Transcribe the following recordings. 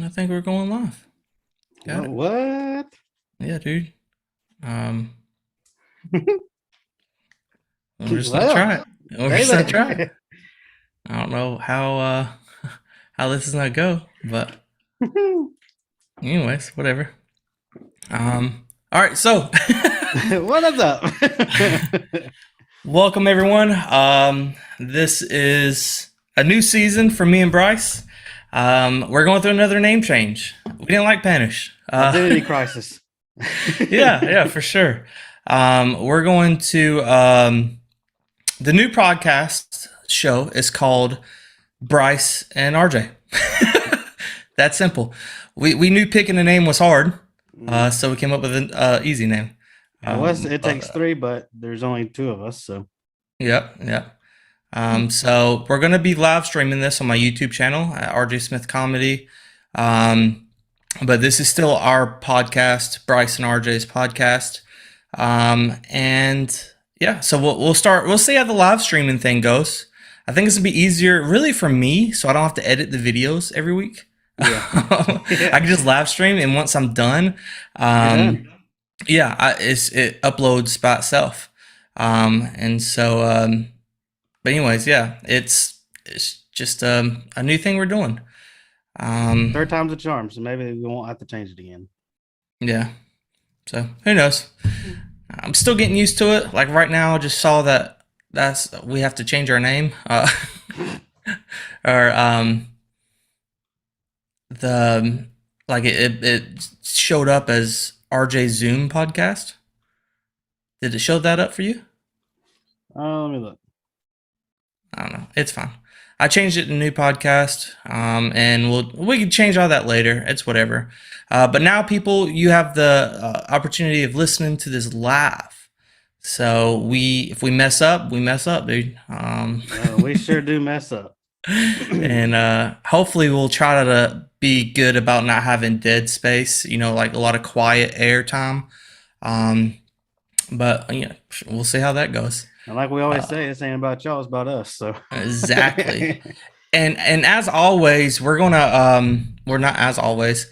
I think we're going live. Got it. What? Yeah, dude. Um, we're just gonna Well, try it. We're just gonna try it. baby. I don't know how how this is gonna go, but anyways, whatever. All right, so What is up? welcome everyone. This is a new season for me and Bryce. We're going through another name change. We didn't like Panish. Identity crisis. Yeah, for sure. We're going to the new podcast show is called Bryce and RJ. That's simple. We knew picking a name was hard, so we came up with an easy name. It takes three, but there's only two of us, so Yep. So we're gonna be live streaming this on my YouTube channel at RJ Smith Comedy. But this is still our podcast, Bryce and RJ's podcast. And yeah, so we'll start. We'll see how the live streaming thing goes. I think it's gonna be easier, really, for me, so I don't have to edit the videos every week. yeah. I can just live stream, and once I'm done, it uploads by itself. And so, but anyways, yeah, it's just a new thing we're doing. Third time's a charm, so maybe we won't have to change it again. Yeah. So who knows? I'm still getting used to it. Like right now, I just saw that we have to change our name. Or the like it showed up as RJ Zoom podcast. Did it show that up for you? Let me look. I don't know. It's fine. I changed it to new podcast, and we can change all that later. It's whatever. But now, people, you have the opportunity of listening to this live. So if we mess up, we mess up, dude. We sure do mess up. And hopefully we'll try to be good about not having dead space. Like a lot of quiet air time. But yeah, we'll see how that goes. And like we always say, this ain't about y'all, it's about us. So exactly. And as always, we're not as always,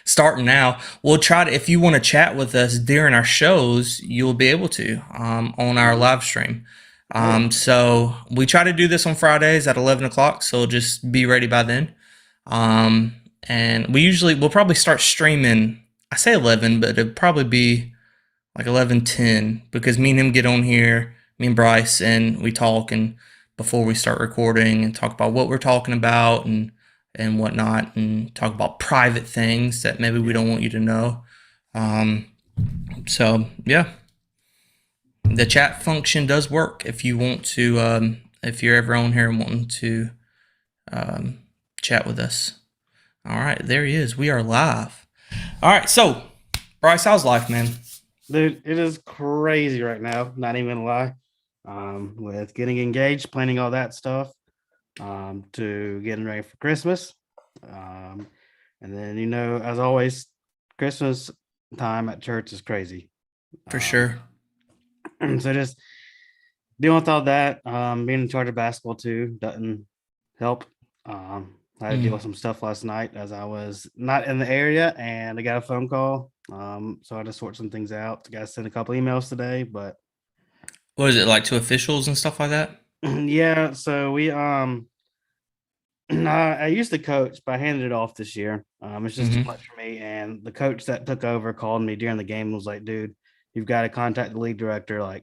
starting now, we'll try to, if you want to chat with us during our shows, you'll be able to, on our live stream. So we try to do this on Fridays at 11 o'clock. So just be ready by then. And we'll probably start streaming. I say 11, but it'll probably be like 11:10, because me and him get on here, me and Bryce, and we talk, and before we start recording, and talk about what we're talking about and whatnot, and talk about private things that maybe we don't want you to know. So yeah, the chat function does work if you want to, if you're ever on here and wanting to chat with us. All right, there he is. We are live. All right, so Bryce, how's life, man? dude, it is crazy right now, not even gonna lie. With getting engaged, planning all that stuff, to getting ready for Christmas. And then, as always, Christmas time at church is crazy. For sure. So just dealing with all that, being in charge of basketball too doesn't help. I had to deal with some stuff last night as I was not in the area, and I got a phone call. So I had to sort some things out. I got to send a couple emails today, but What is it, like to officials and stuff like that? yeah. So we I used to coach, but I handed it off this year. It's just too much for me. And the coach that took over called me during the game and was like, "Dude, you've got to contact the league director. Like,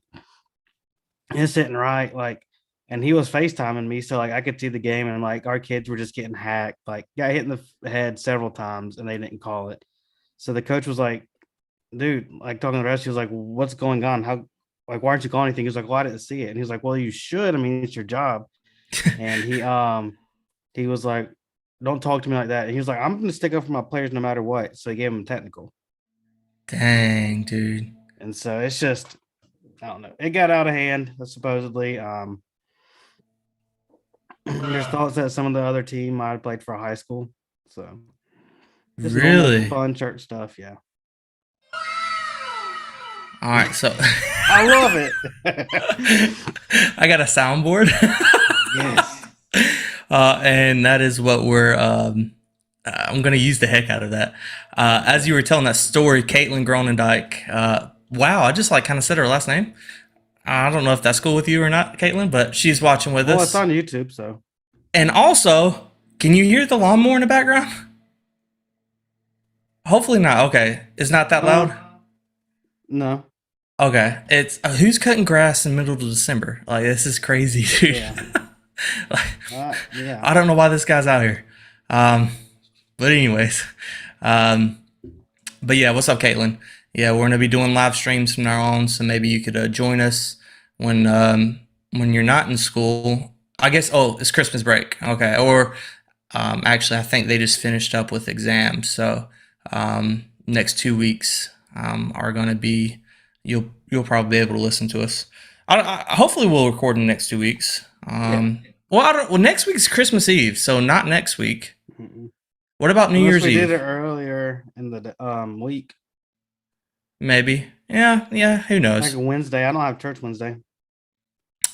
it's sitting right." Like, and he was FaceTiming me, so like I could see the game, and like our kids were just getting hacked. Like, got hit in the head several times, and they didn't call it. So the coach was like, "Dude," like talking to the rest, he was like, "What's going on? How? Like, why aren't you calling anything?" He was like, "Well, I didn't see it." And he was like, "Well, you should. I mean, it's your job." And he was like, "Don't talk to me like that." And he was like, "I'm going to stick up for my players no matter what." So he gave him technical. Dang, dude. And so it's just, I don't know. It got out of hand, supposedly. There's thoughts that some of the other team might have played for a high school. So just Really? fun church stuff. Yeah. All right, so I love it. I got a soundboard. Yes. And that is what we're I'm going to use the heck out of that. As you were telling that story, Caitlin Gronendijk. Wow, I just like kind of said her last name. I don't know if that's cool with you or not, Caitlin, but she's watching with Well, it's us. on YouTube, so And also, can you hear the lawnmower in the background? Hopefully not. Okay, it's not that loud. No. Okay, it's who's cutting grass in the middle of December? Like this is crazy, dude. Yeah. Yeah. I don't know why this guy's out here. Um, but anyways, um, but yeah, what's up, Caitlin? Yeah, we're gonna be doing live streams from now on, so maybe you could join us when you're not in school. I guess. Oh, it's Christmas break. Okay, or actually, I think they just finished up with exams, so next 2 weeks are gonna be. You'll probably be able to listen to us. Hopefully, we'll record in the next 2 weeks. Well, I don't. Well, next week's Christmas Eve, so not next week. Mm-mm. What about New Unless Year's we Eve? did it earlier in the week, Maybe. Yeah. Who like knows? a Wednesday. I don't have church Wednesday.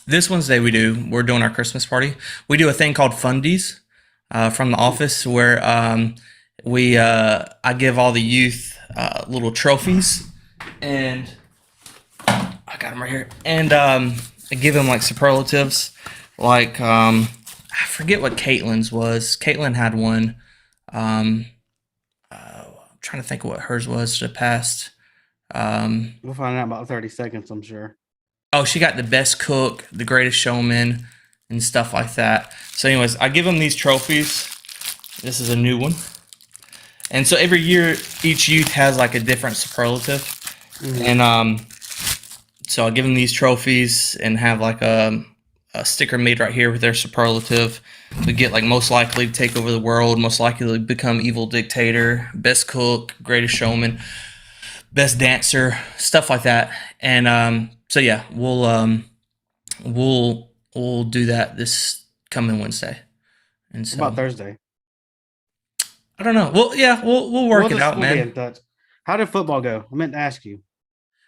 This Wednesday we do. We're doing our Christmas party. We do a thing called Fundies from the office where I give all the youth little trophies, and I got them right here, and I give them like superlatives, like I forget what Caitlin's was. Caitlin had one. I'm trying to think of what hers was to past. We'll find out about 30 seconds, I'm sure. Oh, she got the best cook, the greatest showman, and stuff like that. So, anyways, I give them these trophies. This is a new one. And so every year, each youth has like a different superlative. Mm-hmm. And so I give them these trophies and have like a sticker made right here with their superlative. We get like most likely to take over the world, most likely to become evil dictator, best cook, greatest showman, best dancer, stuff like that. And so yeah, we'll do that this coming Wednesday. And so What about Thursday? I don't know. Well, yeah, we'll work it out, We'll be in man. touch. How did football go? I meant to ask you.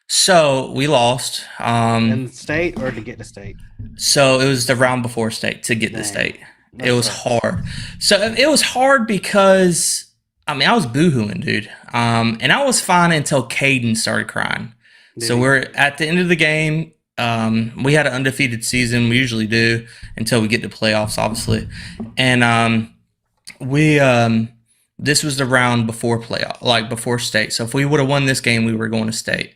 So we lost. In the state or to get to state? So it was the round before state to get to Dang. state. That It was sucks. hard. So it was hard because I mean I was boohooing, dude. And I was fine until Caden started crying. Did So he? we're at the end of the game. We had an undefeated season. We usually do until we get to playoffs, obviously. And we this was the round before playoff, like before state. So if we would have won this game, we were going to state.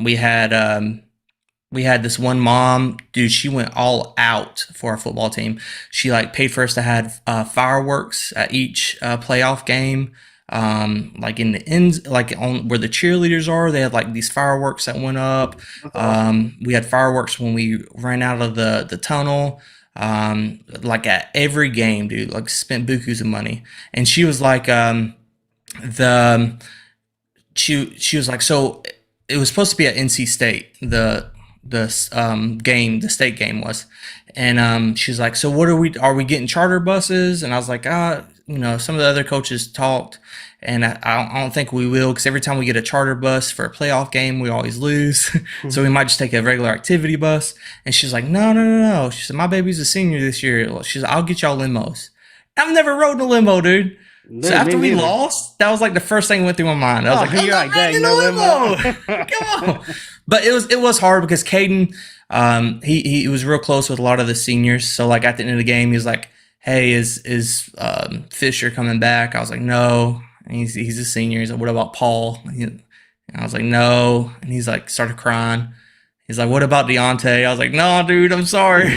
We had this one mom, dude. She went all out for our football team. She like paid for us to have fireworks at each playoff game. Like in the ends, like on where the cheerleaders are, they had like these fireworks that went up. That's awesome. We had fireworks when we ran out of the tunnel. Like at every game, dude. Like spent bukus of money, and she was like, the she was like, so it was supposed to be at NC State. The state game was, and she was like, so what are we getting charter buses? And I was like, some of the other coaches talked, and I don't think we will, because every time we get a charter bus for a playoff game, we always lose. So we might just take a regular activity bus. And she's like, no. She said, my baby's a senior this year. She's like, I'll get y'all limos. I've never rode in a limo, dude. Dude, So after me we neither. lost, that was like the first thing that went through my mind. I was like, You're I'm like, not riding dang, in no a limo. limo. Come on. But it was hard because Caden, he was real close with a lot of the seniors. So like at the end of the game, he was like, hey, is Fisher coming back? I was like, no. And he's a senior. He's like, what about Paul? And I was like, no. And he's like, started crying. He's like, what about Deontay? I was like, no, dude, I'm sorry.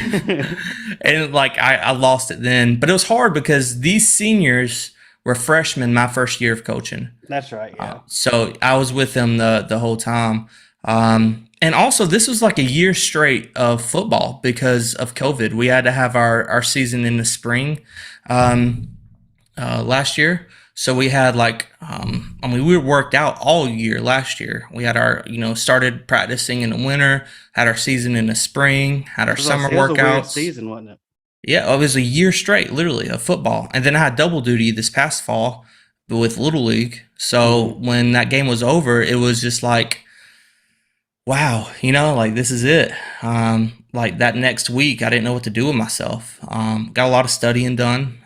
And like I lost it then. But it was hard because these seniors were freshmen my first year of coaching. That's right. Yeah. So I was with them the whole time. And also, this was like a year straight of football because of COVID. We had to have our season in the spring last year. So we had like, we were worked out all year last year. We had our, started practicing in the winter, had our season in the spring, had our summer It was a weird workouts. season, wasn't it? Yeah, it was a year straight, literally, of football. And then I had double duty this past fall with Little League. So when that game was over, it was just like, wow, like this is it. like that next week, I didn't know what to do with myself. Got a lot of studying done,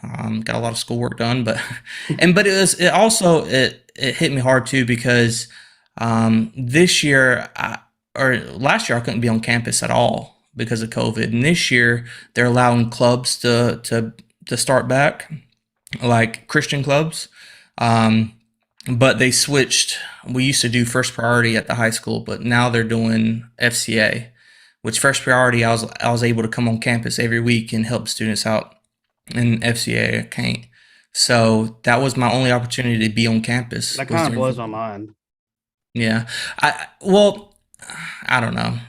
got a lot of schoolwork done, but it hit me hard too because this year or last year I couldn't be on campus at all because of COVID, and this year they're allowing clubs to start back, like Christian clubs. Um, but they switched. We used to do first priority at the high school, but now they're doing FCA, which first priority I was able to come on campus every week and help students out. In FCA I can't. So that was my only opportunity to be on campus. That Was kind of during blows my football. mind. Yeah. Well, I don't know.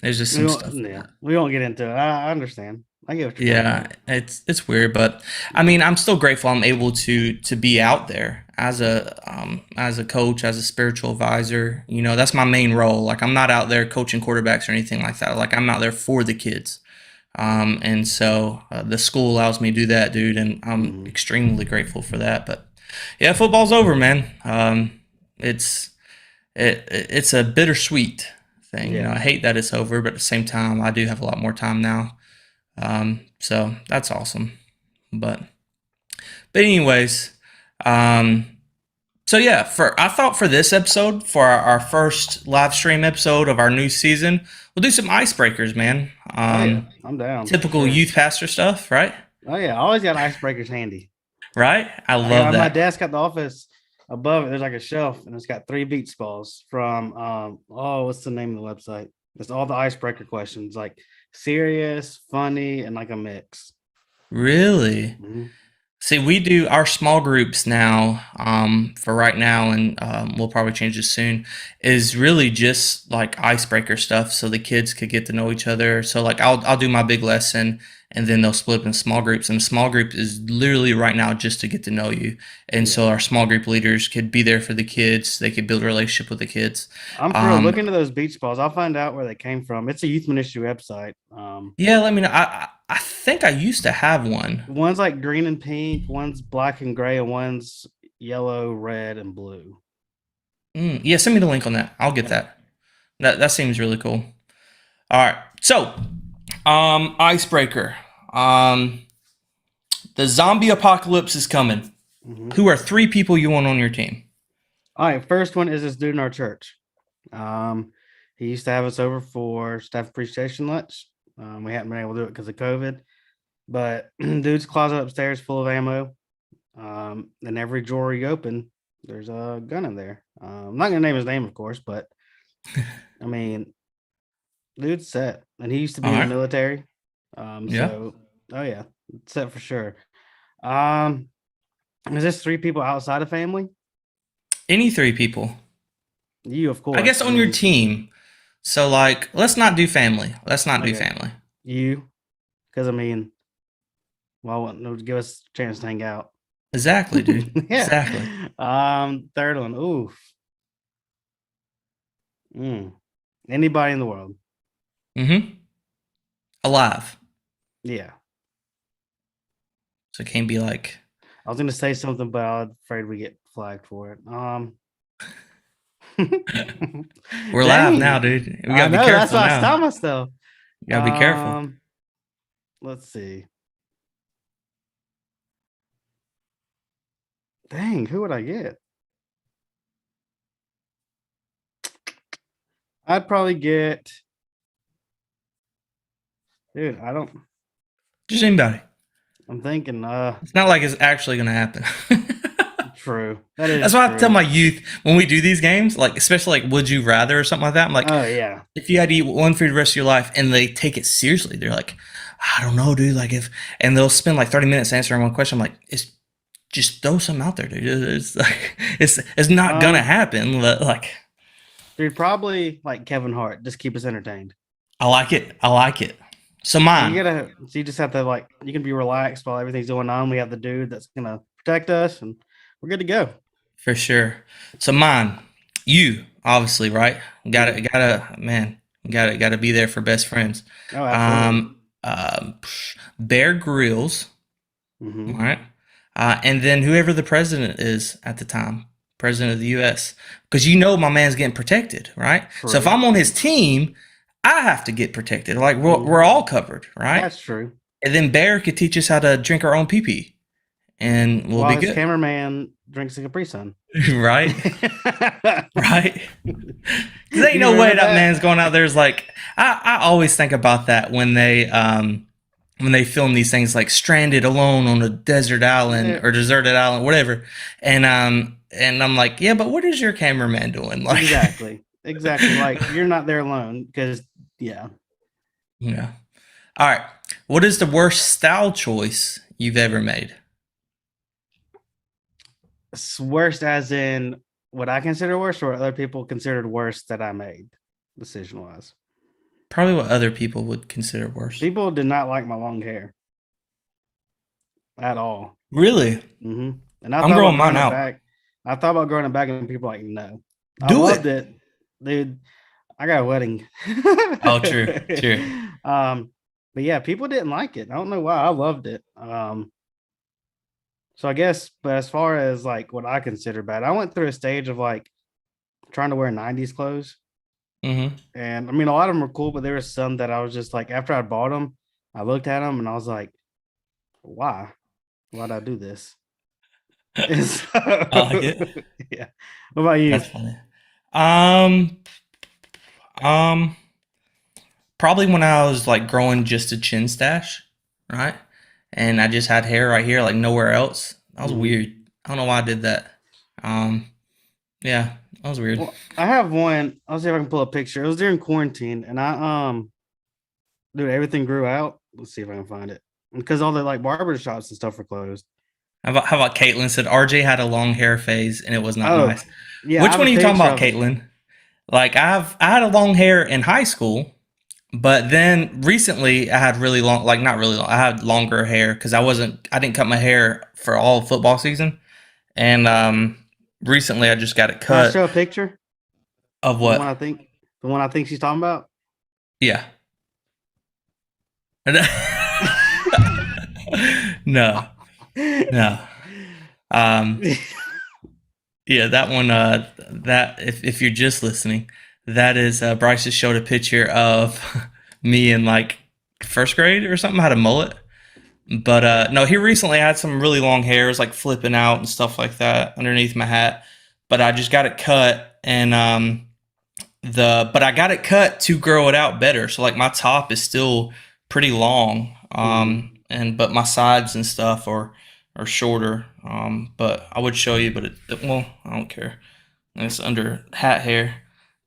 There's just some stuff. We won't get into it. I understand. I get what you're talking Yeah, about. it's weird, but I mean, I'm still grateful I'm able to be out there as a coach, as a spiritual advisor. You know, that's my main role. Like I'm not out there coaching quarterbacks or anything like that. Like I'm out there for the kids. And so the school allows me to do that, dude, and I'm Mhm. extremely grateful for that. But yeah, football's over, man. It's it's a bittersweet thing. You know, Yeah. I hate that it's over, but at the same time, I do have a lot more time now. So that's awesome. But anyways, um, so yeah, for I thought for this episode, for our first live stream episode of our new season, we'll do some icebreakers, man. Oh yeah. I'm down for Typical sure. youth pastor stuff, right? Oh yeah. I always got icebreakers handy. Right? I I got love on my that. desk at the office above it. There's like a shelf, and it's got 3 beach balls from what's the name of the website? It's all the icebreaker questions, like serious, funny, and like a mix. Really? Mhm. See, we do our small groups now, for right now, and we'll probably change this soon, is really just like icebreaker stuff so the kids could get to know each other. So like I'll do my big lesson and then they'll split up in small groups. And the small group is literally right now just to get to know you. And Yeah. so our small group leaders could be there for the kids. They could build a relationship with the kids. I'm for real. Um, Look into those beach balls. I'll find out where they came from. It's a youth ministry website. yeah, let me know. I think I used to have one. One's like green and pink, one's black and gray, and one's yellow, red, and blue. Yeah, send me the link on that. I'll get Yeah. that. That seems really cool. All right. So, icebreaker. The zombie apocalypse is coming. Mhm. Who are 3 people you want on your team? All right. First one is this dude in our church. He used to have us over for staff appreciation lunch. We haven't been able to do it because of COVID, but dude's closet upstairs full of ammo. And every drawer you open, there's a gun in there. I'm not gonna name his name, of course, but I mean, dude's set, and he used to be All in the right. military. Yeah. Oh yeah, set for sure. Um, is this 3 people outside of family? Any 3 people. You, of I guess course. I on your mean, team. So like, let's not do family. Let's not do okay, family. you, because I mean, well, no, give us a chance to hang out. Exactly, dude. Yeah. Exactly. Third one. Oof. Anybody in the world. Mm-hmm. Alive. Yeah. So it can't be like I was gonna say something, but I'm afraid we get flagged for it. we're live now, Dang. dude. We I gotta be know, that's careful why I now. stopped myself. You gotta be careful. Let's see. Dang, who would I get? I'd probably get, dude, I don't, Just anybody. I'm thinking, It's not like it's actually gonna happen. true. That is That's why I tell true. my youth when we do these games, like especially like Would You Rather or something like that. I'm like, Oh yeah. if you had to eat one food the rest of your life, and they take it seriously, they're like, I don't know, dude. Like if, and they'll spend like 30 minutes answering one question. I'm like, it's just throw something out there, dude. It's like it's not gonna Um, happen. Like dude, probably like Kevin Hart. Just keep us entertained. I like it. I like it. So So mine, you just have to like, you can be relaxed while everything's going on. We have the dude that's gonna protect us, and we're good to go. for sure. So mine, you obviously right. Man, gotta be there for best friends. Oh, absolutely. Bear Grylls, all Hmm. right, and then whoever the president is at the time, president of the U.S. Because you know my man's getting protected, right? So if True. I'm on his team, I have to get protected. Like we're all covered, right? That's true. And then Bear could teach us how to drink our own pee pee, and we'll While be his good, cameraman drinks a Capri Sun. right? Right? Because ain't You no way remember that that? man's going out there is like I always think about that when they film these things like stranded alone on a desert island Yeah. or deserted island, whatever. And I'm like, yeah, but what is your cameraman doing? Like Exactly. Like you're not there alone because yeah. yeah. All right. What is the worst style choice you've ever made? It's worst as in what I consider worst or what other people considered worst that I made decision wise. Probably what other people would consider worse. People did not like my long hair at all. Really? Mm-hmm. And I I'm thought growing about growing mine it out. back. I thought about growing it back, and people were like, no. I Do loved it. it, dude. I got a wedding. Oh, true. But yeah, people didn't like it. I don't know why. I loved it. So I guess, but as far as like what I consider bad, I went through a stage of like trying to wear 90s clothes. Mm-hmm. And I mean, a lot of them were cool, but there were some that I was just like, after I bought them, I looked at them and I was like, why? Why'd I do this? And so, I like it. yeah. What about you? That's funny. Um, Probably when I was like growing just a chin stash, right? And I just had hair right here, like nowhere else. That was Mhm. weird. I don't know why I did that. Yeah, that was weird. Well, I have one. I'll see if I can pull a picture. It was during quarantine, and dude, everything grew out. Let's see if I can find it because all the like barber shops and stuff were closed. How about Caitlin said RJ had a long hair phase and it was not Oh, nice. yeah. I Which have one a are you talking picture about, of it. Caitlin? Like I had a long hair in high school, but then recently I had really long, like not really long. I had longer hair because I didn't cut my hair for all of football season, and recently I just got it Can I cut. show a picture? Of The one what? I think, the one I think she's talking about. Yeah. No, no. Um, yeah, that one. That if you're just listening, that is Bryce just showed a picture of me in like first grade or something. I had a mullet, but no, he recently had some really long hairs, like flipping out and stuff like that underneath my hat. But I just got it cut, and but I got it cut to grow it out better. So like my top is still pretty long, but my sides and stuff are shorter. But I would show you, but well, I don't care. It's under hat hair,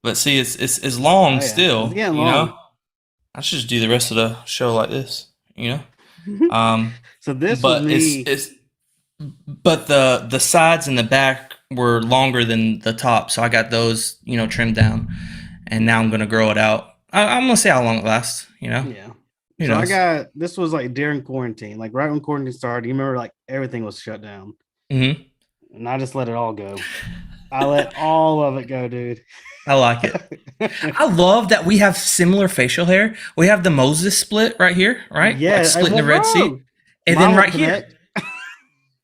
but see, it's long Oh, yeah. still. It's getting You long. know, I should just do the rest of the show like this. You know, So this was but me. but the sides and the back were longer than the top, so I got those trimmed down, and now I'm gonna grow it out. I'm gonna see how long it lasts. Yeah. Who So knows? this was like during quarantine, like right when quarantine started. You remember, like everything was shut down, Mm-hmm. and I just let it all go. I let all of it go, dude. I like it. I love that we have similar facial hair. We have the Moses split right here, right? Yeah, Like splitting the Red Sea. bro, And mine then won't right here, connect.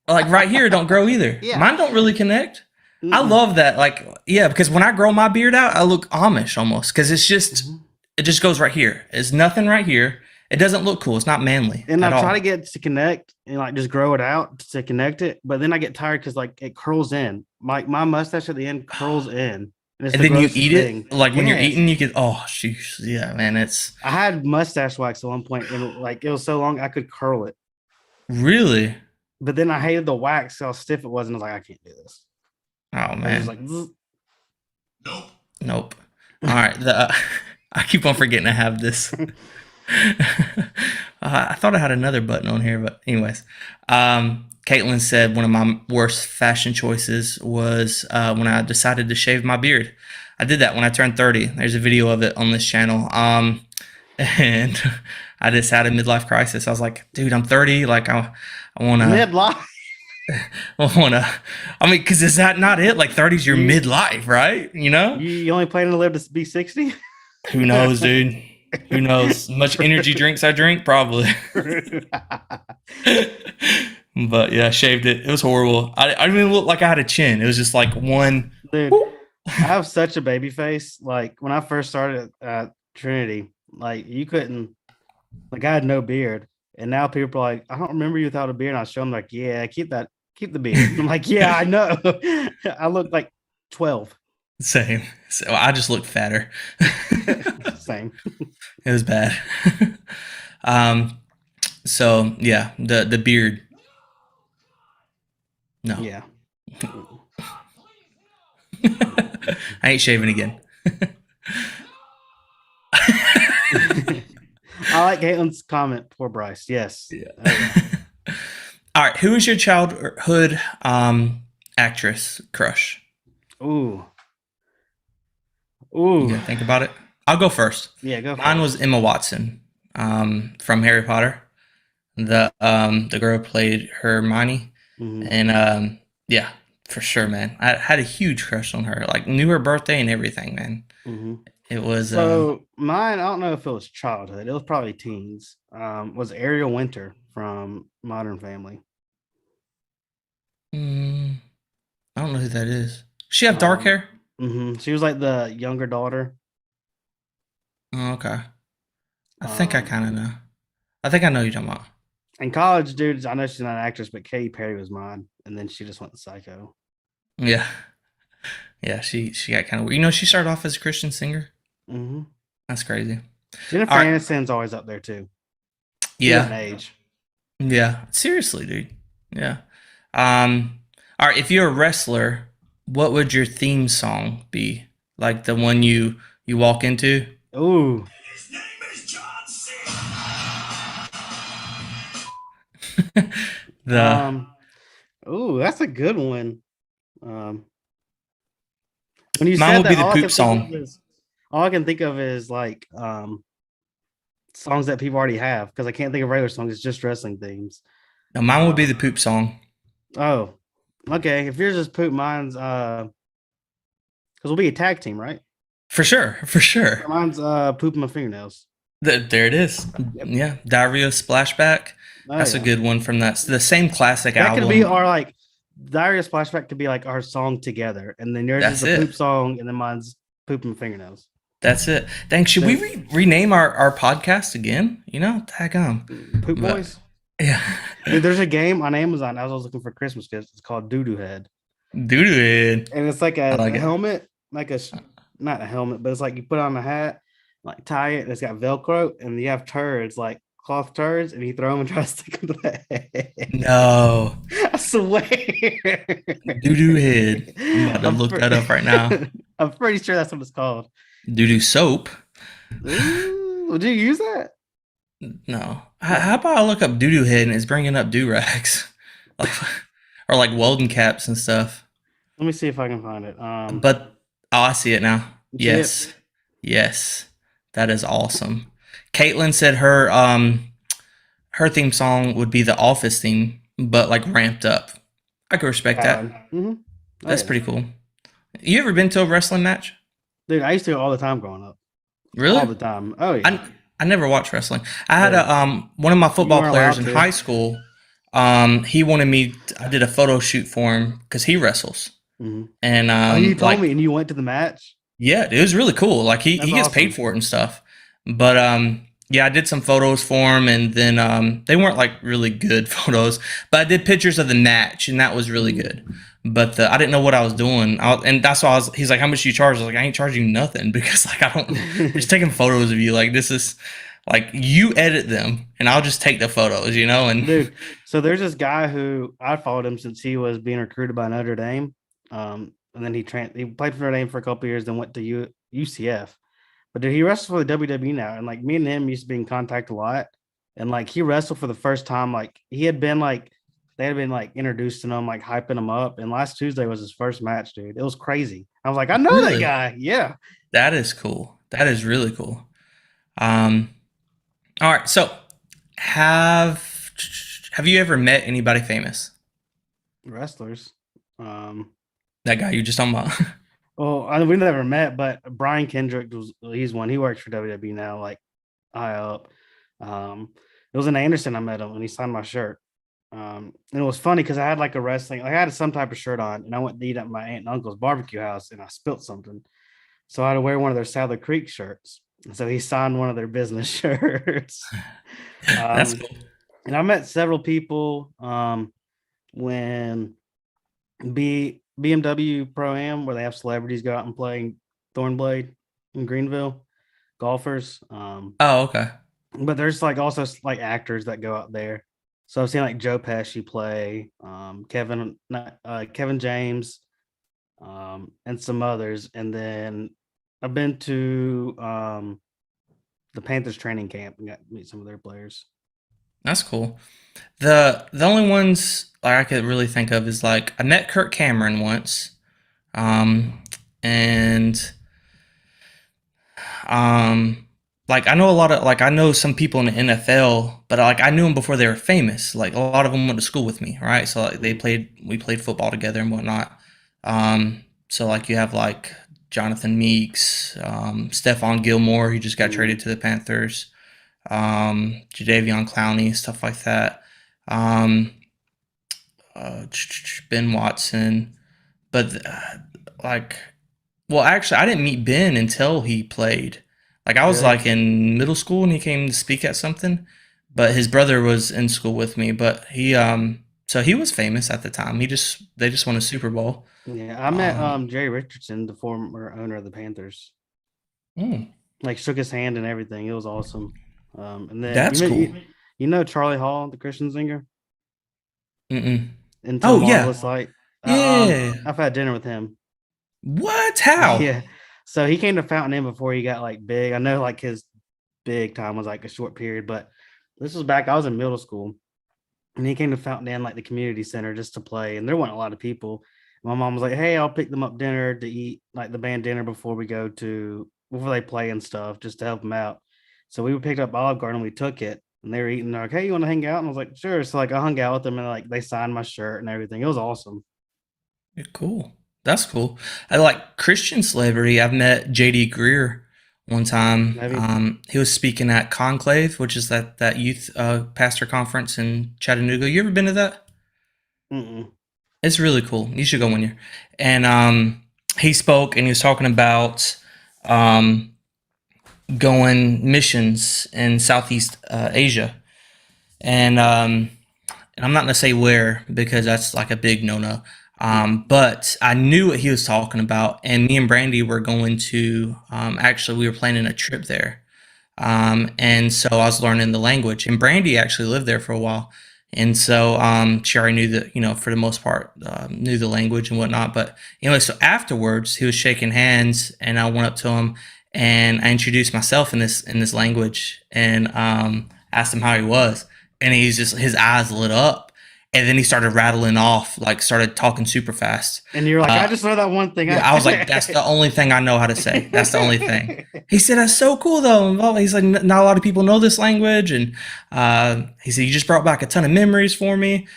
like right here, don't grow either. Yeah. Mine don't really connect. I Mm-mm. love that. Like, yeah, because when I grow my beard out, I look Amish almost because it just goes right here. It's nothing right here. It doesn't look cool. It's not manly And at I all. try to get it to connect and like just grow it out to connect it, but then I get tired because like it curls in. My mustache at the end curls in. And, And then you eat it. Like when you're eating, you can, oh, jeez. Yeah, man. It's I had mustache wax at one point, and like it was so long I could curl it. really, But then I hated the wax, how stiff it was, and I was like, I can't do this. oh, I was man. just like, zzz. Nope. All right. I keep on forgetting I have this. I thought I had another button on here, but anyways, Caitlin said one of my worst fashion choices was when I decided to shave my beard. I did that when I turned 30. There's a video of it on this channel. And I just had a midlife crisis. I was like, dude, I'm 30. Like I want to. Midlife. I mean, because is that not it? Like 30 is your midlife, right? You know? You only planning to live to be 60? Who knows, dude? Who knows? Much energy drinks I drink? Probably. But yeah, I shaved it. It was horrible. I didn't even look like I had a chin. It was just like one. Dude, I have such a baby face. Like when I first started, Trinity. Like you couldn't. Like I had no beard, and now people are like, I don't remember you without a beard. And I show them like, yeah, keep the beard. And I'm like, yeah, I know. I look like 12. Same. So I just looked fatter. Same. It was bad. um. So yeah, the beard. No, Yeah. I ain't shaving again. I like Caitlin's comment. Poor Bryce. Yes. Yeah. Oh, yeah. All right. Who is your childhood actress crush? Ooh. You Ooh. gotta think about it. I'll go first. Yeah, go Mine first. was Emma Watson, from Harry Potter. The girl played Hermione, Mhm. and yeah, for sure, man. I had a huge crush on her. Like knew her birthday and everything, man. Mhm. It was So mine, I don't know if it was childhood. It was probably teens. Was Ariel Winter from Modern Family. mm, I don't know who that is. She have dark hair? She was like the younger daughter. Oh, okay. I think I Um, kind of know. I think I know who you're talking about. in college, dudes, I know she's not an actress, but Katy Perry was mine, and then she just went psycho. Yeah, yeah. She got kind of weird. You know, she started off as a Christian singer. Mm-hmm. That's crazy. Jennifer All right. Aniston's always up there too. She doesn't Yeah. age. Yeah. Seriously, dude. Yeah. All right. If you're a wrestler, what would your theme song be? Like the one you walk into? Ooh. His name is John C. the Ooh, that's a good one. Um, when you Mine said would be that, the poop song. all I can think of is like songs that people already have because I can't think of regular songs. It's just wrestling themes. No, mine would be the poop song. Oh, okay. If yours is poop, mine's because we'll be a tag team, right? For sure. For sure. Mine's poop my fingernails. There it is. Yep. Yeah. Diarrhea Splashback. Oh, That's a yeah. good one from the same classic That album. could be our like Diarrhea Splashback could be like our song together, and then yours That's is the poop it. song, and then mine's poop my fingernails. That's it. Thanks. Should we rename our podcast again? You know, tag on. Poop But Boys. yeah, Dude, there's a game on Amazon. I was looking for Christmas gifts. It's called Doo Doo Head, doo doo it. and it's like I a like it. helmet, like not a helmet, but it's like you put on a hat, like tie it, and it's got Velcro, and you have turds, like cloth turds, and you throw them and try to stick them to the head. No, I swear. doo doo head. I'm about to look that up right now. I'm pretty sure that's what it's called. Doo doo soap. Ooh, would you use that? No. How about I look up doo doo head and it's bringing up do rags, like, or like welding caps and stuff. Let me see if I can find it. But oh, I see it now. You see it? Yes, yes, that is awesome. Caitlin said her theme song would be the Office theme, but like ramped up. I could respect that. Mhm. Oh, That's yeah. pretty cool. You ever been to a wrestling match? Dude, I used to go all the time growing up. Really? All the time. Oh yeah. I never watched wrestling. I had Yeah. a one of my football weren't players in allowed to. high school. He wanted me. I did a photo shoot for him because he wrestles, Mhm. and Oh, you told like me, and you went to the match. yeah, it was really cool. Like That's he gets awesome. paid for it and stuff. But yeah, I did some photos for him, and then they weren't like really good photos, but I did pictures of the match, and that was really good. But I didn't know what I was doing, and that's why he's like, "How much do you charge?" I was like, "I ain't charging you nothing because like I don't just taking photos of you. Like this is like you edit them, and I'll just take the photos, you know." And Dude, so there's this guy who I followed him since he was being recruited by Notre Dame. And then he played for Notre Dame for a couple years, then went to UCF. But dude, he wrestles for the WWE now, and like me and him used to be in contact a lot. And like he wrestled for the first time, like he had been like they had been like introducing him, like hyping him up. And last Tuesday was his first match, dude. It was crazy. I was like, I know that really, guy. Yeah. that is cool. That is really cool. Um, all right, so have you ever met anybody famous? Wrestlers. That guy you just talking about? Well, we never met, but Brian Kendrick he's one. He works for WWE now, like high up. It was in Anderson I met him and he signed my shirt. And it was funny because I had like I had some type of shirt on and I went to eat at my aunt and uncle's barbecue house and I spilt something. So I had to wear one of their Sadler Creek shirts. So he signed one of their business shirts. That's Um, cool. and I met several people when BMW Pro Am, where they have celebrities go out and play Thornblade in Greenville, golfers. Oh, okay. But there's like also like actors that go out there. So I've seen like Joe Pesci play, Kevin James, and some others. And then I've been to the Panthers training camp and got to meet some of their players. That's cool. The only ones like I could really think of is like I met Kirk Cameron once, um, and um, like I know a lot of like I know some people in the NFL, but like I knew them before they were famous. Like a lot of them went to school with me, right? So like we played football together and whatnot. So like you have like Jonathan Meeks, Stephon Gilmore, who just got traded to the Panthers, Jadeveon Clowney, stuff like that. Um, Ben Watson, but like, well, actually, I didn't meet Ben until he played. Like, I was Really? like in middle school and he came to speak at something, but his brother was in school with me. But so he was famous at the time. They just won a Super Bowl. Yeah, I met Um, Jerry Richardson, the former owner of the Panthers. mm, Like shook his hand and everything. It was awesome. And then that's cool. you know Charlie Hall, the Christian singer, Mm-mm. Into a Oh yeah, Marvelous Light. yeah. I've had dinner with him. What? How? Yeah. So he came to Fountain Inn before he got like big. I know like his big time was like a short period, but this was back. I was in middle school, and he came to Fountain Inn, like the community center, just to play. And there weren't a lot of people. My mom was like, "Hey, I'll pick them up dinner to eat, like the band dinner before before they play and stuff, just to help them out." So we picked up Olive Garden, we took it, and they were eating. They're like, "Hey, you want to hang out?" And I was like, "Sure." So like I hung out with them, and like they signed my shirt and everything. It was awesome. Yeah, cool. That's cool. I like Christian celebrity. I've met JD Greer one time. Have you? He was speaking at Conclave, which is that youth pastor conference in Chattanooga. You ever been to that? Mm-mm. It's really cool. You should go one year. And he spoke and he was talking about um, going missions in Southeast Asia. And I'm not gonna say where because that's like a big no-no. But I knew what he was talking about, and me and Brandy were going to actually we were planning a trip there, and so I was learning the language. And Brandy actually lived there for a while, and so she already knew that for the most part knew the language and whatnot. But anyway, so afterwards he was shaking hands, and I went up to him and I introduced myself in this language and asked him how he was, and he's just his eyes lit up, and then he started rattling off, like started talking super fast. And you're like, I Uh, just know that one thing. yeah, I was like, that's the only thing I know how to say. That's the only thing. He said, that's so cool though. And he's like, not a lot of people know this language. And he said, you just brought back a ton of memories for me.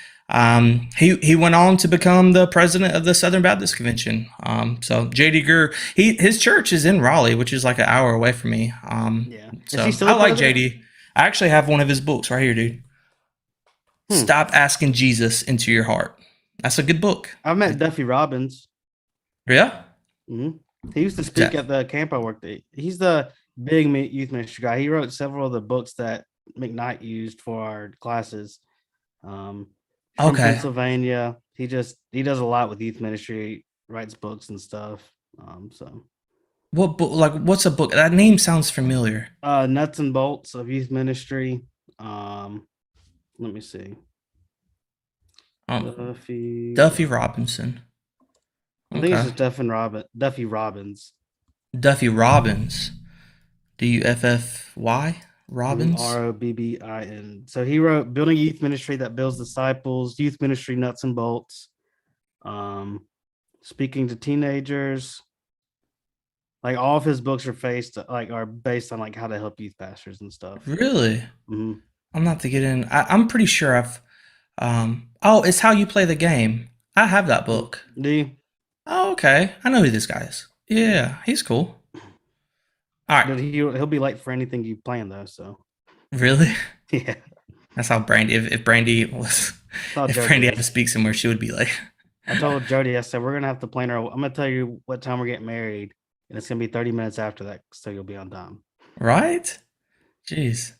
He went on to become the president of the Southern Baptist Convention. So JD Greer, his church is in Raleigh, which is like an hour away from me. Yeah. Is So he still I a like president? JD. I actually have one of his books right here, dude. Hmm. Stop asking Jesus into your heart. That's a good book. I've met Duffy Robbins. Yeah. hmm He used to speak That, at the camp I worked at. He's the big youth ministry guy. He wrote several of the books that McKnight used for our classes. From okay. Pennsylvania. He does a lot with youth ministry, writes books and stuff. So What book? Like, what's a book? That name sounds familiar. Nuts and Bolts of Youth Ministry. Um, let me see. Um, Duffy. Duffy Robinson. I think it's Okay. just Duffy Robbins. Duffy Robbins. Duffy Robbins. Robbin. So he wrote Building a Youth Ministry That Builds Disciples, Youth Ministry Nuts and Bolts, Speaking to Teenagers. Like all of his books are based on like how to help youth pastors and stuff. Really? hmm I'm not to get in. I'm pretty sure I've. Oh, it's How You Play the Game. I have that book. Do you? Oh, okay. I know who this guy is. Yeah, he's cool. All right. But he'll be late for anything you plan though. So Really? yeah, That's how Brandy. If Brandy was, thought if Jody Brandy had to is. speak somewhere, she would be like, I told Jody, I said we're gonna have to plan our. I'm gonna tell you what time we're getting married, and it's gonna be 30 minutes after that, so you'll be on time. Right? Jeez.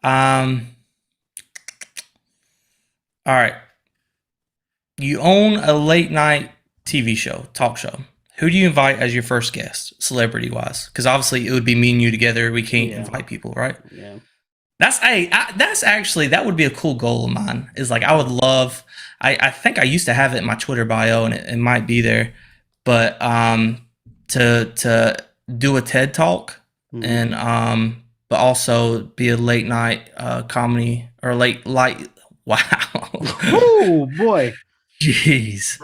All right. You own a late night TV show, talk show. Who do you invite as your first guest, celebrity wise? Because obviously it would be me and you together. We can't invite people, right? Yeah. That's actually, that would be a cool goal of mine. Is like I would love. I think I used to have it in my Twitter bio, and it might be there, but to do a TED talk and but also be a late night comedy or late light. Wow. Oh boy. Jeez.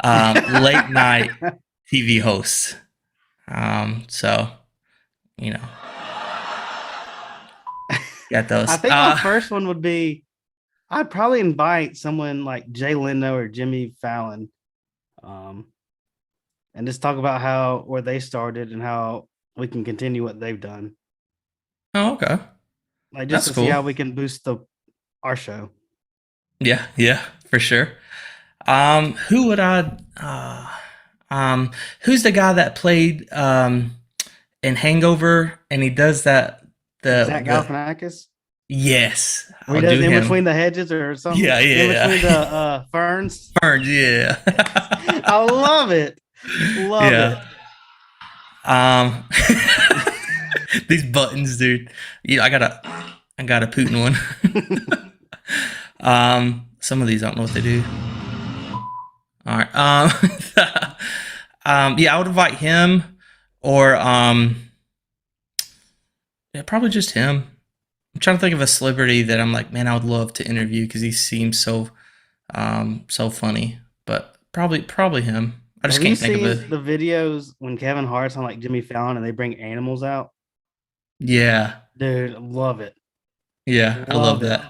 Late night TV host. So, you know, got those. I think my first one would be I'd probably invite someone like Jay Leno or Jimmy Fallon, and just talk about where they started and how we can continue what they've done. Oh, okay. Like That's just to cool. see how we can boost our show. Yeah, for sure. Who would I? Who's the guy that played in Hangover, and he does that? Zach Galifianakis. Yes, Where he does In Between the Hedges or something. Yeah. In Between the Ferns. Ferns, yeah. I love it. Love it. These buttons, dude. Yeah, I got a Putin one. Some of these I don't know what they do. All right. Yeah, I would invite him, or yeah, probably just him. I'm trying to think of a celebrity that I'm like, man, I would love to interview because he seems so funny. But probably him. I just can't think of it. The videos when Kevin Hart's on like Jimmy Fallon and they bring animals out? Yeah. Dude, love it. Yeah, I love that.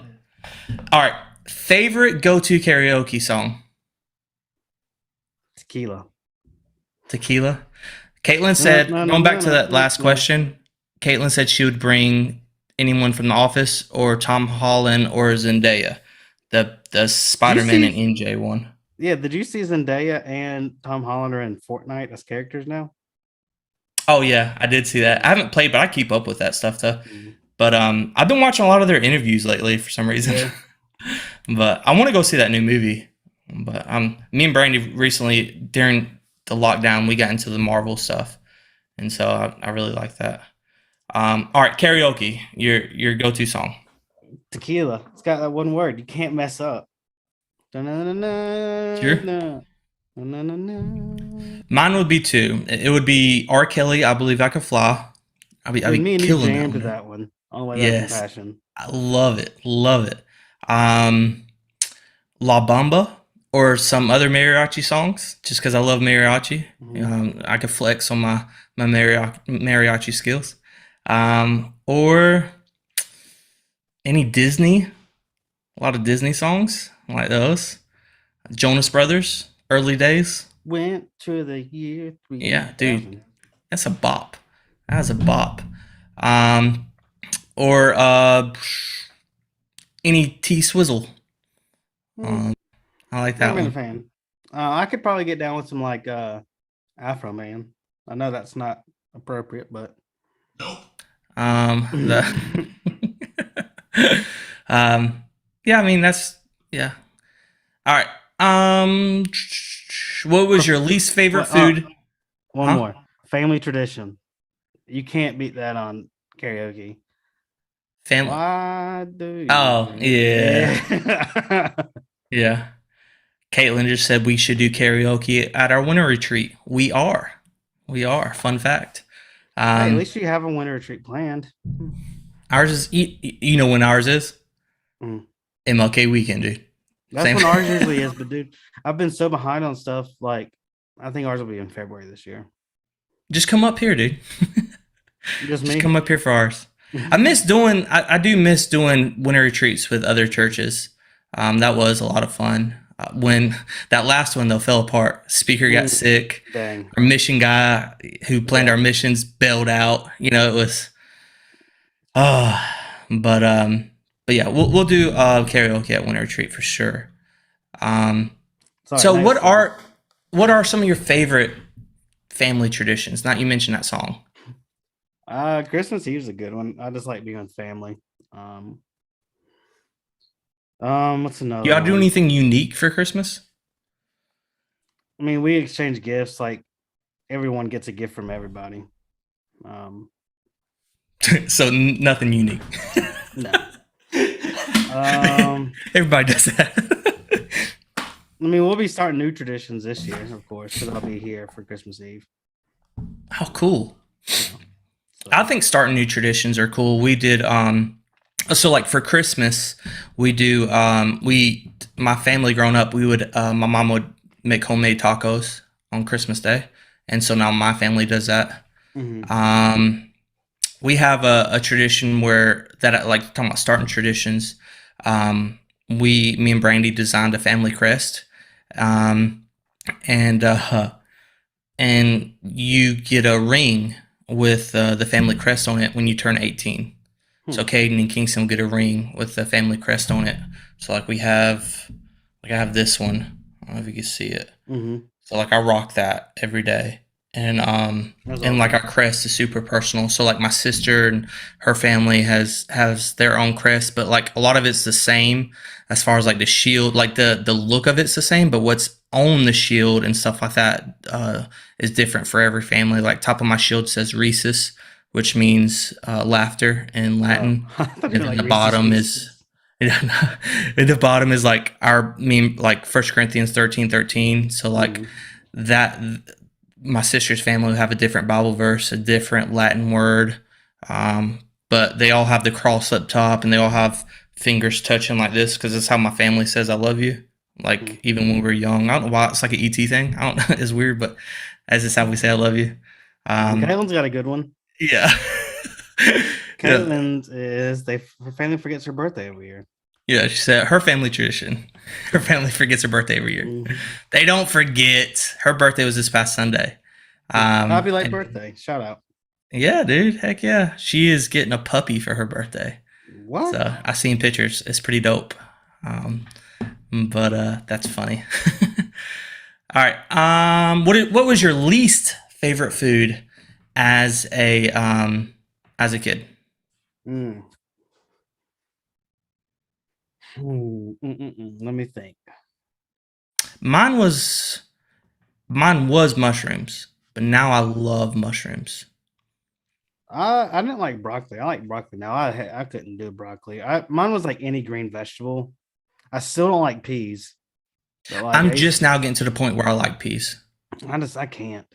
All right. Favorite go-to karaoke song? Tequila. Caitlin said, going back to that last question, Caitlin said she would bring anyone from The Office or Tom Holland or Zendaya, the Spider-Man and MJ one. Yeah, did you see Zendaya and Tom Holland are in Fortnite as characters now? Oh yeah, I did see that. I haven't played, but I keep up with that stuff though. But I've been watching a lot of their interviews lately for some reason. Yeah. But I want to go see that new movie. But me and Brandy recently during the lockdown we got into the Marvel stuff, and so I really like that. All right, karaoke. Your go-to song. Tequila. It's got that one word you can't mess up. Sure. Mine Mine would be two. It would be R. Kelly. I Believe I Could Fly. I'd be me and you killing jammed to that one. that one. All the way Yes. back to Passion. I love it. La Bamba or some other mariachi songs, just because I love mariachi. I could flex on my mariachi skills. Or any Disney, a lot of Disney songs like those. Jonas Brothers, early days. Went to the year 3000. Yeah, dude, that's a bop. That's a bop. Or any T Swizzle. I like that I've been one. a fan. I could probably get down with some like Afro Man. I know that's not appropriate, but yeah, I mean that's yeah. All right. What was your least favorite food? One more. Family tradition. You can't beat that on karaoke. Family. Why do you? Oh, yeah. Yeah. Caitlin just said we should do karaoke at our winter retreat. We are. Fun fact. Hey, at least you have a winter retreat planned. Ours is, you know when ours is? MLK weekend, dude. That's when ours usually is, but dude, I've been so behind on stuff. Like, I think ours will be in February this year. Just come up here, dude. Just come up here for ours. I do miss doing winter retreats with other churches. That was a lot of fun. When that last one though fell apart, speaker got sick. Dang. Our mission guy who planned our missions bailed out. You know, it was. But yeah, we'll do karaoke at winter retreat for sure. So nice what are some of your favorite family traditions? Not you mentioned that song. Christmas Eve's a good one. I just like being with family. What's another Y'all do one? anything unique for Christmas? I mean, we exchange gifts. Like everyone gets a gift from everybody. So nothing unique. No. Everybody does that. I mean, we'll be starting new traditions this year, of course, because I'll be here for Christmas Eve. How cool. So, I think starting new traditions are cool. We did so like for Christmas, we do my family growing up, we would my mom would make homemade tacos on Christmas Day. And so now my family does that. mhm. We have a tradition where that I like talking about starting traditions. Me and Brandy designed a family crest. Um, and and you get a ring with the family crest on it when you turn 18. So Caden and Kingston will get a ring with the family crest on it. So like I have this one. I don't know if you can see it. So like I rock that every day. And That's and like awesome. our crest is super personal. So like my sister and her family has their own crest, but like a lot of it's the same as far as like the shield, like the look of it's the same, but what's on the shield and stuff like that is different for every family. Like top of my shield says Rhesus, which means laughter in Latin, I thought you and were then like the Reese's bottom is Pieces. and the bottom is like our meme, like First Corinthians 13:13. So like that, my sister's family would have a different Bible verse, a different Latin word, but they all have the cross up top, and they all have fingers touching like this because it's how my family says I love you. Like even when we were young, I don't know why it's like an ET thing. I don't know, it's weird, but that's just how we say I love you. Caitlin's got a good one. Yeah. Yeah. Caitlin's is her family forgets her birthday every year. Yeah, she said her family tradition. Her family forgets her birthday every year. They don't forget. Her birthday was this past Sunday. Happy late And birthday! Shout out. yeah, dude, heck yeah. She is getting a puppy for her birthday. What? So I seen pictures. It's pretty dope. Um, but that's funny. All right. What was your least favorite food as a kid? Mm. Let me think. Mine was Mine was mushrooms, but now I love mushrooms. I didn't like broccoli. I like broccoli now. I couldn't do broccoli. Mine was like any green vegetable. I still don't like peas, but like I'm just now getting to the point where I like peas. I can't.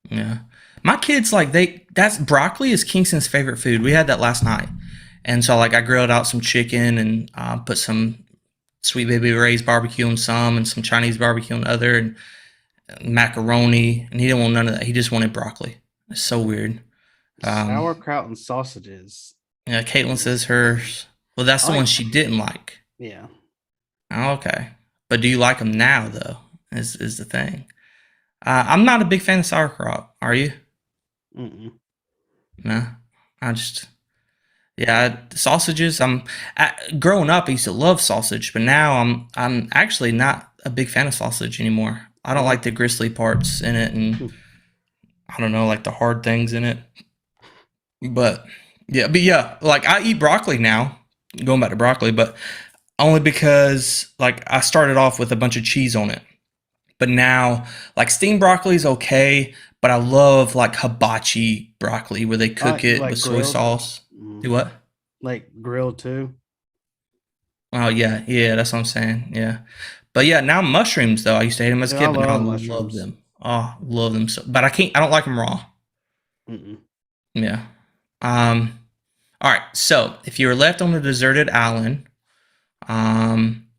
Yeah. My kids like that's broccoli is Kingston's favorite food. We had that last night. And so like I grilled out some chicken and put some sweet baby Ray's barbecue on some and some Chinese barbecue on other and macaroni, and he didn't want none of that. He just wanted broccoli. It's so weird. Sauerkraut and sausages. Yeah, Caitlin says hers. Well, that's I the one like, she didn't like. yeah. Oh, okay. But do you like them now though? Is the thing. I'm not a big fan of sauerkraut. Are you? Mm-mm. No. I just yeah, sausages. Growing up, I used to love sausage, but now I'm actually not a big fan of sausage anymore. I don't like the gristly parts in it, and I don't know, like the hard things in it. But yeah, like I eat broccoli now. Going back to broccoli, but only because like I started off with a bunch of cheese on it. But now, like steamed broccoli is okay, but I love like hibachi broccoli where they cook You it like with soy grilled? sauce. Do what? Like grilled too? Oh yeah, that's what I'm saying. Yeah, but yeah, now mushrooms though. I used to hate them as a Dude, I kid, but now I love love mushrooms. them. Oh, love them so. But I can't. I don't like them raw. Mm-mm. Yeah. All right. So if you were left on a deserted island,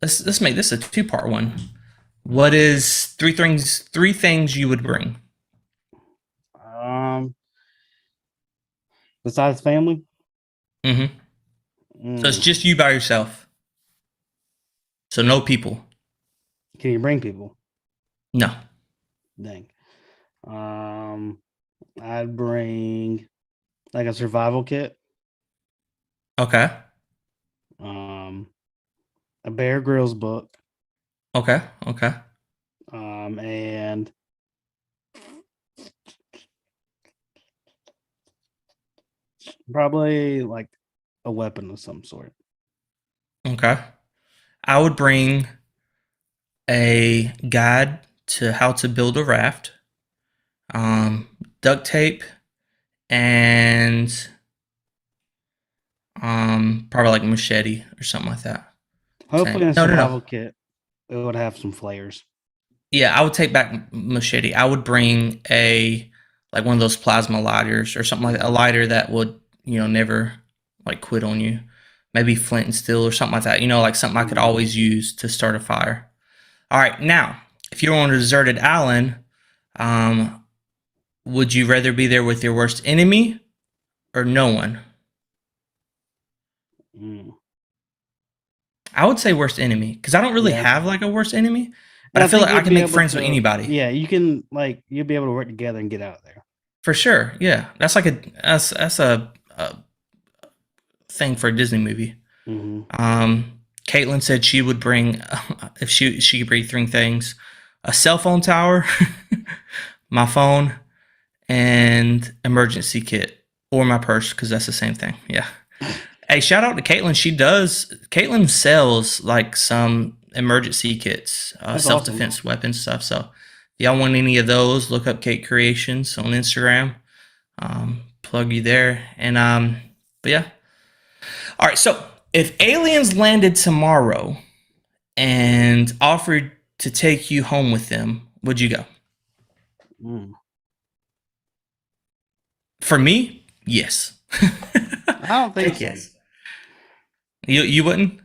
let's make this a two-part one. What is three things you would bring? Um, besides family, Mm-hmm. So it's just you by yourself. So no people. can you bring people? No. Dang. I'd bring like a survival kit. Okay. Um, a Bear Grylls book. Okay. Okay. And Probably like a weapon of some sort. Okay. I would bring a guide to how to build a raft, duct tape, and probably like a machete or something like that. Hopefully, in a No, no, no. survival kit, it would have some flares. Yeah, I would take back machete. I would bring a like one of those plasma lighters or something like that, a lighter that would never like quit on you. Maybe flint and steel or something like that. Like something I could always use to start a fire. All right, now if you're on a deserted island, would you rather be there with your worst enemy or no one? I would say worst enemy because I don't really have like a worst enemy, but I feel like I can make friends with anybody. Yeah, you can you'll be able to work together and get out of there. For sure. Yeah, that's like that's a thing for a Disney movie. Caitlin said she would bring if she could bring 3 things: a cell phone tower, my phone, and emergency kit, or my purse because that's the same thing. Yeah. Hey, shout out to Caitlin. Caitlin sells like some emergency kits, self-defense weapons stuff. So if y'all want any of those, look up Kate Creations on Instagram. Plug you there. And but yeah. All right, so if aliens landed tomorrow and offered to take you home with them, would you go? For me, yes. I don't think so. Yes. You wouldn't?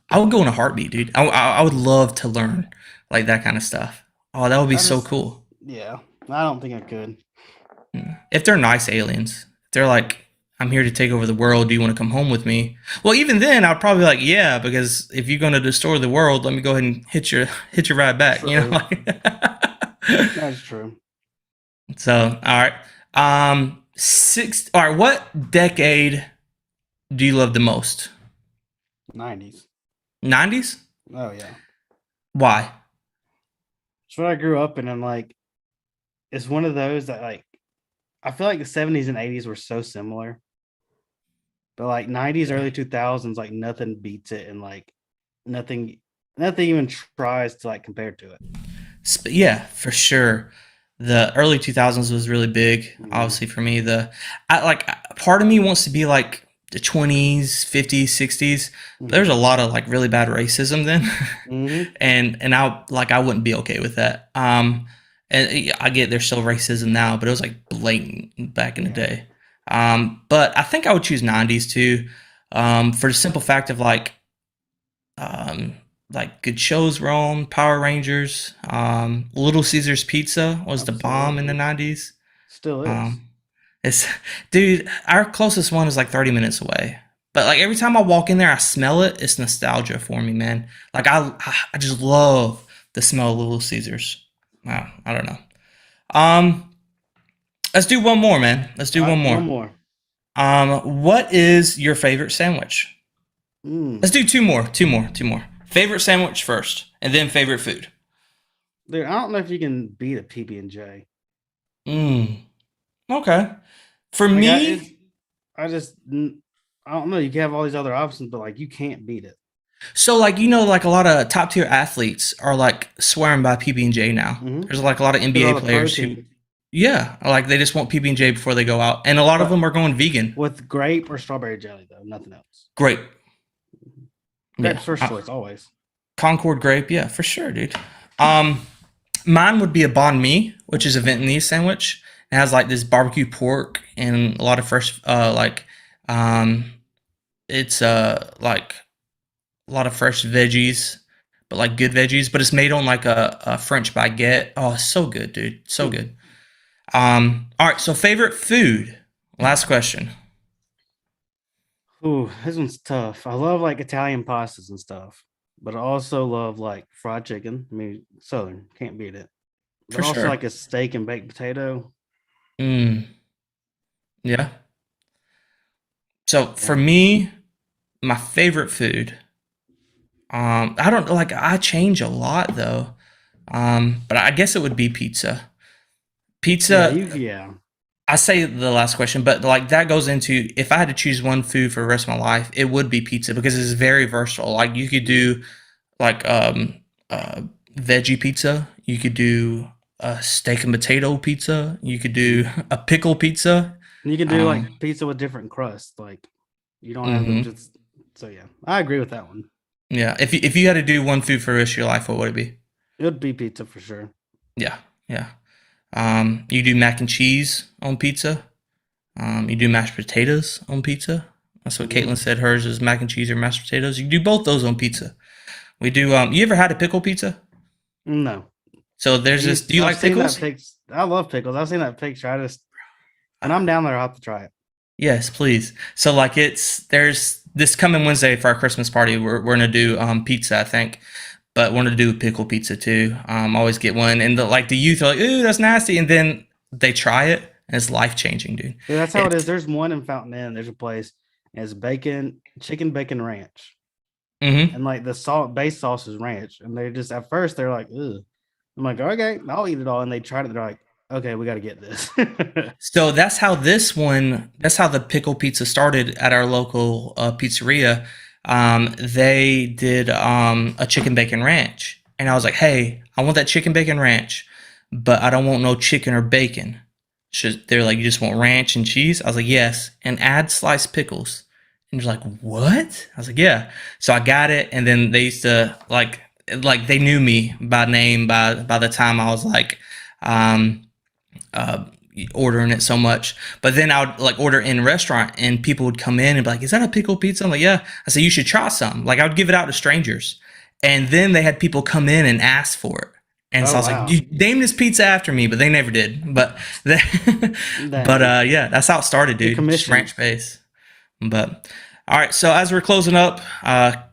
I would go in a heartbeat, dude. I would love to learn like that kind of stuff. Oh, that would be so cool. Yeah, I don't think I could. If they're nice aliens, they're like, I'm here to take over the world. Do you want to come home with me? Well, even then, I'd probably be like, yeah, because if you're going to destroy the world, let me go ahead and hit your ride back. True. That's true. So, all right. All right. What decade do you love the most? 90s. 90s? Oh yeah. Why? It's what I grew up in, and it's one of those that I feel like the 70s and 80s were so similar, but 90s, early 2000s, nothing beats it, and nothing even tries to compare to it. Yeah, for sure. The early 2000s was really big, obviously for me. Part of me wants to be like the 20s, 50s, 60s. There's a lot of really bad racism then, and I wouldn't be okay with that. And I get there's still racism now, but it was blatant back in the day. But I think I would choose 90s too, for the simple fact of good shows were on, Power Rangers, Little Caesars Pizza was the bomb in the 90s. Still is. Dude, our closest one is 30 minutes away. But every time I walk in there, I smell it. It's nostalgia for me, man. I just love the smell of Little Caesars. Wow, I don't know. Let's do one more, man. Let's do one more. One more. What is your favorite sandwich? Let's do two more. Favorite sandwich first, and then favorite food. Dude, I don't know if you can beat a PB&J. Okay. For me, I don't know. You can have all these other options, but you can't beat it. So a lot of top tier athletes are swearing by PB&J now. There's a lot of NBA players who, they just want PB&J before they go out, and a lot of them are going vegan with grape or strawberry jelly though, nothing else. Grape. Grape's first choice always. Concord grape, yeah, for sure, dude. Mine would be a banh mi, which is a Vietnamese sandwich. It has this barbecue pork and a lot of fresh, it's a lot of fresh veggies, but good veggies. But it's made on a French baguette. Oh, so good, dude, so good. All right, so favorite food. Last question. Ooh, this one's tough. I love Italian pastas and stuff, but I also love fried chicken. I mean, Southern, can't beat it. But For also sure. a steak and baked potato. Yeah. So for me, my favorite food. I don't I change a lot though. But I guess it would be pizza. Pizza. Yeah. I say the last question, but like that goes into if I had to choose one food for the rest of my life, it would be pizza because it's very versatile. Like you could do like uh veggie pizza, you could do a steak and potato pizza, you could do a pickle pizza. And you can do like Um, pizza with different crusts. Like you don't have to mhm. just. So yeah, I agree with that one. Yeah. If you had to do one food for the rest of your life, what would it be? It would be pizza for sure. Yeah, yeah. You do mac and cheese on pizza. You do mashed potatoes on pizza. That's what Mhm. Caitlin said. Hers is mac and cheese or mashed potatoes. You can do both those on pizza. We do. You ever had a pickle pizza? No, So there's this. Do you I've like seen that pickles? picture. I love pickles. I've seen that picture. I just when I'm down there, I'll have to try it. Yes, please. So like there's this coming Wednesday for our Christmas party. We're gonna do pizza, I think, but we're gonna do pickle pizza too. Always get one, and the youth are like, ooh, that's nasty, and then they try it, and it's life changing, dude. Yeah, that's how it is. It's There's one in Fountain Inn. There's a place. And it's chicken bacon ranch, mm-hmm. and like the base sauce is ranch. And they just at first they're like, ugh. I'm like, okay, I'll eat it all. And they tried it. They're like, okay, we got to get this. So that's how this one. That's how the pickle pizza started at our local pizzeria. They did a chicken bacon ranch, and I was like, "Hey, I want that chicken bacon ranch, but I don't want no chicken or bacon." They're like, "You just want ranch and cheese?" I was like, "Yes," and add sliced pickles. And they're like, "What?" I was like, "Yeah." So I got it, and then they used to like they knew me by name by the time I was like. Um, uh, Ordering it so much. But then I would like order in restaurant and people would come in and be like, "Is that a pickle pizza?" I'm like, "Yeah." I said, "You should try some." Like I would give it out to strangers. And then they had people come in and ask for it. And so Oh I was like, wow. "You name this pizza after me," but they never did. But they, but Dang. yeah, that's how it started, Good dude. Just commission. ranch base. But all right, so as we're closing up,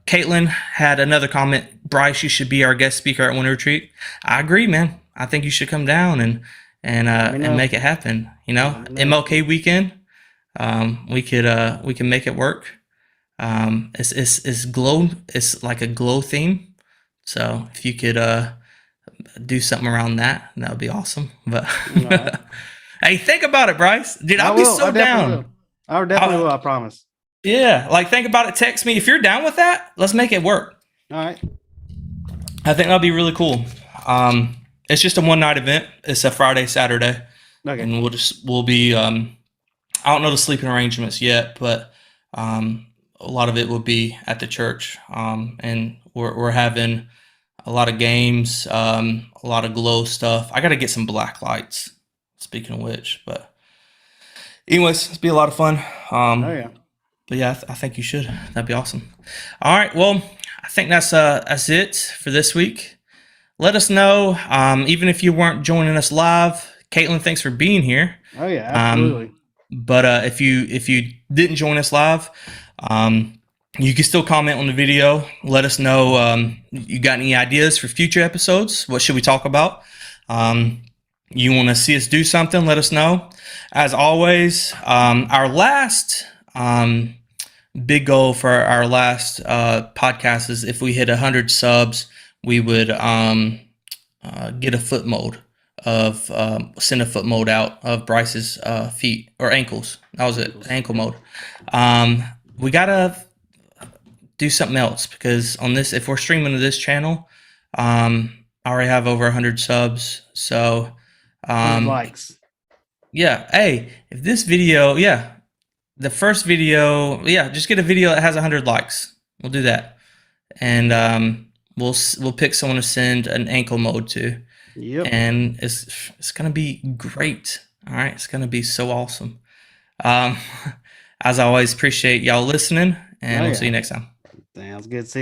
Caitlin had another comment. Bryce, you should be our guest speaker at Winter Retreat. I agree, man. I think you should come down Let me and know. make it happen. You know, Let me know. MLK weekend. We can make it work. It's glow. It's like a glow theme. So if you could do something around that, that would be awesome. But All right. hey, think about it, Bryce. Dude, I I'll be will. I so definitely will. down. I definitely will. I promise. Yeah, like think about it. Text me if you're down with that. Let's make it work. All right. I think that'll be really cool. It's just a one night event. It's a Friday, Saturday, Okay. and we'll be. I don't know the sleeping arrangements yet, but a lot of it will be at the church. And we're having a lot of games, a lot of glow stuff. I got to get some black lights. Speaking of which, but anyways, it's be a lot of fun. Oh yeah. But yeah, I think you should. That'd be awesome. All right. Well, I think that's it for this week. Let us know, even if you weren't joining us live. Caitlin, thanks for being here. Oh yeah. Absolutely. But if you didn't join us live, you can still comment on the video. Let us know you got any ideas for future episodes. What should we talk about? You want to see us do something? Let us know. As always, our last big goal for our last podcast is if we hit 100 subs, we would get a foot mold of send a foot mold out of Bryce's feet or ankles. That was it, ankle mode. We gotta do something else because on this, if we're streaming to this channel, I already have over 100 subs. So 100 likes. yeah, hey, if this video, yeah, the first video, yeah, just get a video that has 100 likes. We'll do that, and we'll pick someone to send an ankle mode to. Yep. And it's gonna be great. All right, it's gonna be so awesome. Um, as always, appreciate y'all listening, and we'll see you next time. Sounds good. See ya.